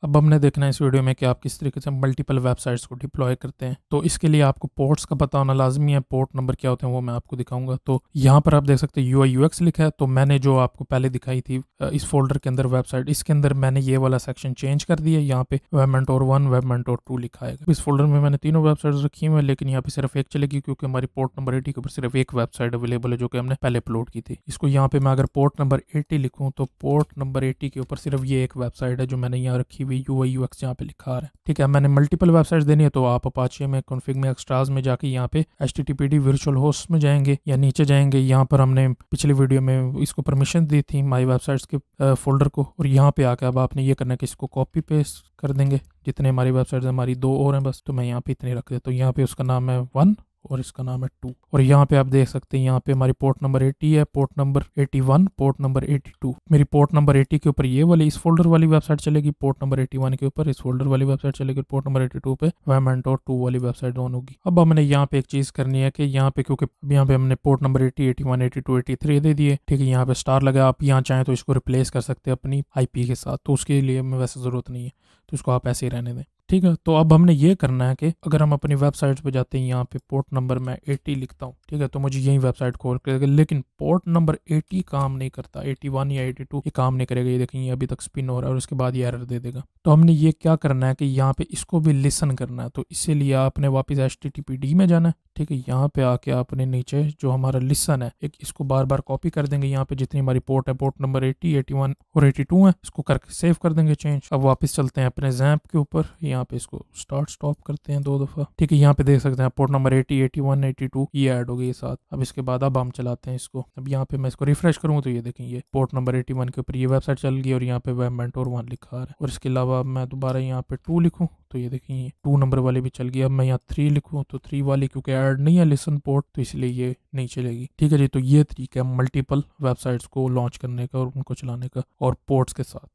अब हमने देखना है इस वीडियो में कि आप किस तरीके से मल्टीपल वेबसाइट्स को डिप्लॉय करते हैं। तो इसके लिए आपको पोर्ट्स का पता होना लाजमी है। पोर्ट नंबर क्या होते हैं वो मैं आपको दिखाऊंगा। तो यहाँ पर आप देख सकते हैं UI UX लिखा है। तो मैंने जो आपको पहले दिखाई थी इस फोल्डर के अंदर वेबसाइट, इसके अंदर मैंने ये वाला सेक्शन चेंज कर दिया। यहाँ पे वेब मेंटोर 1 वेब मेंटोर 2 लिखा है। इस फोल्डर में मैंने तीनों वेबसाइट्स रखी हुई है, लेकिन यहाँ पे सिर्फ एक चलेगी क्योंकि हमारी पोर्ट नंबर 80 के ऊपर सिर्फ एक वेबसाइट अवेलेबल है जो कि हमने पहले अपलोड की थी। इसको यहाँ पे मैं अगर पोर्ट नंबर 80 लिखूँ तो पोर्ट नंबर 80 के ऊपर सिर्फ ये एक वेबसाइट है जो मैंने यहाँ रखी हुई UI UX यहाँ पे लिखा है। ठीक है, मैंने मल्टीपल वेबसाइट्स देनी है तो आप अपाचे में कॉन्फ़िग में एक्स्ट्राज में जाके यहाँ पे HTTPD वर्चुअल होस्ट में जाएंगे या नीचे जाएंगे। यहाँ पर हमने पिछली वीडियो में इसको परमिशन दी थी माई वेबसाइट्स के फोल्डर को, और यहाँ पे आके अब आपने ये करना है कि इसको कॉपी पेस्ट कर देंगे। जितने हमारी वेबसाइट्स हमारी 2 और हैं बस, तो मैं यहाँ पे इतने रख देता हूँ। यहाँ पे उसका नाम है 1 और इसका नाम है 2। और यहाँ पे आप देख सकते हैं यहाँ पे हमारी पोर्ट नंबर 80 है, पोर्ट नंबर 81, पोर्ट नंबर 82। मेरी पोर्ट नंबर 80 के ऊपर ये वाली इस फोल्डर वाली वेबसाइट चलेगी, पोर्ट नंबर 81 के ऊपर इस फोल्डर वाली वेबसाइट चलेगी, पोर्ट नंबर 82 पे वेब मेंटोर 2 वाली वेबसाइट ऑन होगी। अब हमने यहाँ पे एक चीज करनी है कि यहाँ पे, क्योंकि यहाँ पे हमने पोर्ट नंबर 80, 81, 82, 83 दे दिए। ठीक है, यहाँ पे स्टार लगा। आप यहाँ चाहें तो इसको रिप्लेस कर सकते हैं अपनी IP के साथ, तो उसके लिए हमें वैसे जरूरत नहीं है, तो इसको आप ऐसे ही रहने दें। ठीक है, तो अब हमने ये करना है कि अगर हम अपनी वेबसाइट पे जाते हैं, यहाँ पे पोर्ट नंबर मैं 80 लिखता हूँ। ठीक है, तो मुझे यही वेबसाइट खोल करेगा, लेकिन पोर्ट नंबर 80 काम नहीं करता, 81 या 82 ये काम नहीं करेगा। ये देखें, ये अभी तक स्पिन हो रहा है और उसके बाद ये एरर दे देगा। तो हमने ये क्या करना है कि यहाँ पे इसको भी लिसन करना है। तो इसीलिए आपने वापस HTTPD में जाना है। ठीक है, यहाँ पे आके आपने नीचे जो हमारा लिसन है, एक इसको बार बार कॉपी कर देंगे। यहाँ पे जितनी हमारी पोर्ट है, पोर्ट नंबर 80, 81 और 82 है, इसको करके सेव कर देंगे चेंज। अब वापस चलते हैं अपने जैम्प के ऊपर। यहाँ पे इसको स्टार्ट स्टॉप करते हैं 2 दफा। ठीक है, यहाँ पे देख सकते हैं पोर्ट नंबर 80, 81, 82 ये ऐड हो गई साथ। अब इसके बाद अब हम चलाते हैं इसको। अब यहाँ पे मैं इसको रिफ्रेश करूँ तो ये देखें, ये पोर्ट नंबर 81 के ऊपर ये वेबसाइट चल गई और यहाँ पे वेब मेंटोर 1 लिखा है। और इसके अलावा मैं दोबारा यहाँ पे 2 लिखूँ तो ये देखें, ये 2 नंबर वाली भी चल गई। अब मैं यहाँ 3 लिखूँ तो 3 वाली क्योंकि ऐड नहीं है लिसन पोर्ट, तो इसलिए ये नहीं चलेगी। ठीक है जी, तो ये तरीका है मल्टीपल वेबसाइट्स को लॉन्च करने का और उनको चलाने का और पोर्ट्स के साथ।